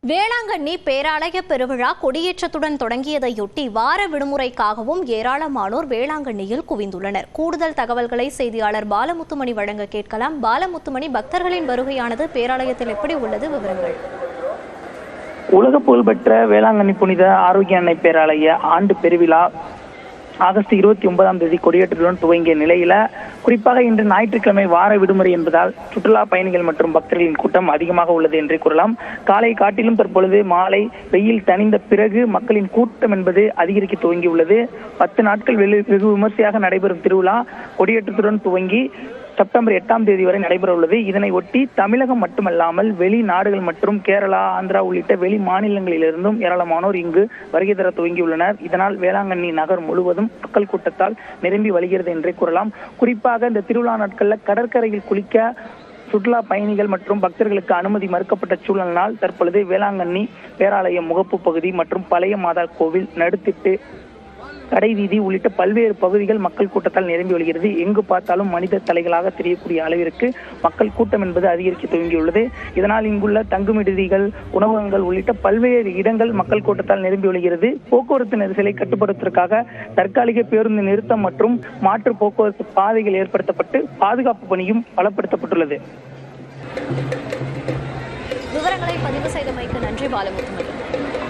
வேளாங்கண்ணி பேராலய பெருவிழா கொடியேற்றத்துடன் தொடங்கியதையொட்டி வார விடுமுறைக்காகவும் ஏராளமானோர் வேளாங்கண்ணியில் குவிந்துள்ளனர். கூடுதல் தகவல்களை செய்தியாளர் பாலமுத்துமணி வழங்க கேட்கலாம். பாலமுத்துமணி, பக்தர்களின் வருகையானது பேராலயத்தில் எப்படி உள்ளது? விவரங்கள். உலக புகழ்பெற்ற வேளாங்கண்ணி புனித ஆரோக்கிய அன்னை பேராலய ஆண்டு பெருவிழா ஆகஸ்ட் 29 கொடியேற்றத்துடன் துவங்கிய நிலையில குறிப்பாக இன்று ஞாயிற்றுக்கிழமை வார விடுமுறை என்பதால் சுற்றுலா பயணிகள் மற்றும் பக்தர்களின் கூட்டம் அதிகமாக உள்ளது என்றே கூறலாம். காலை காட்டிலும் தற்பொழுது மாலை வெயில் தணிந்த பிறகு மக்களின் கூட்டம் என்பது அதிகரிக்க துவங்கியுள்ளது. 10 நாட்கள் வெகு விமர்சையாக நடைபெறும் திருவிழா கொடியேற்றத்துடன் துவங்கி செப்டம்பர் 8 வரை நடைபெற உள்ளது. இதனை ஒட்டி தமிழகம் மட்டுமல்லாமல் வெளிநாடுகள் மற்றும் கேரளா, ஆந்திரா உள்ளிட்ட வெளி மாநிலங்களிலிருந்தும் ஏராளமானோர் இங்கு வருகை தர துவங்கியுள்ளனர். இதனால் வேளாங்கண்ணி நகர் முழுவதும் மக்கள் கூட்டத்தால் நிரம்பி வழிகிறது என்றே கூறலாம். குறிப்பாக இந்த திருவிழா நாட்களில் கடற்கரையில் குளிக்க சுற்றுலா பயணிகள் மற்றும் பக்தர்களுக்கு அனுமதி மறுக்கப்பட்ட சூழலினால் தற்பொழுது வேளாங்கண்ணி பேராலய முகப்பு பகுதி மற்றும் பழைய மாதா கோவில், நடுத்திட்டு, கடைவீதி உள்ளிட்ட பல்வேறு பகுதிகள் மக்கள் கூட்டத்தால் நிரம்பி வருகிறது. எங்கு பார்த்தாலும் மனித தலைகளாக தெரியக்கூடிய அளவிற்கு மக்கள் கூட்டம் என்பது அதிகரிக்க துவங்கியுள்ளது. இதனால் இங்குள்ள தங்குமிடுதிகள், உணவகங்கள் உள்ளிட்ட பல்வேறு இடங்கள் மக்கள் கூட்டத்தால் நிரம்பி வருகிறது. போக்குவரத்து நெரிசலை கட்டுப்படுத்துவதற்காக தற்காலிக பேருந்து நிறுத்தம் மற்றும் மாற்று போக்குவரத்து பாதைகள் ஏற்படுத்தப்பட்டு பாதுகாப்பு பணியும் பலப்படுத்தப்பட்டுள்ளது. விவரங்களை பதிவு செய்தமைக்கு நன்றி பாலமுத்துமணி.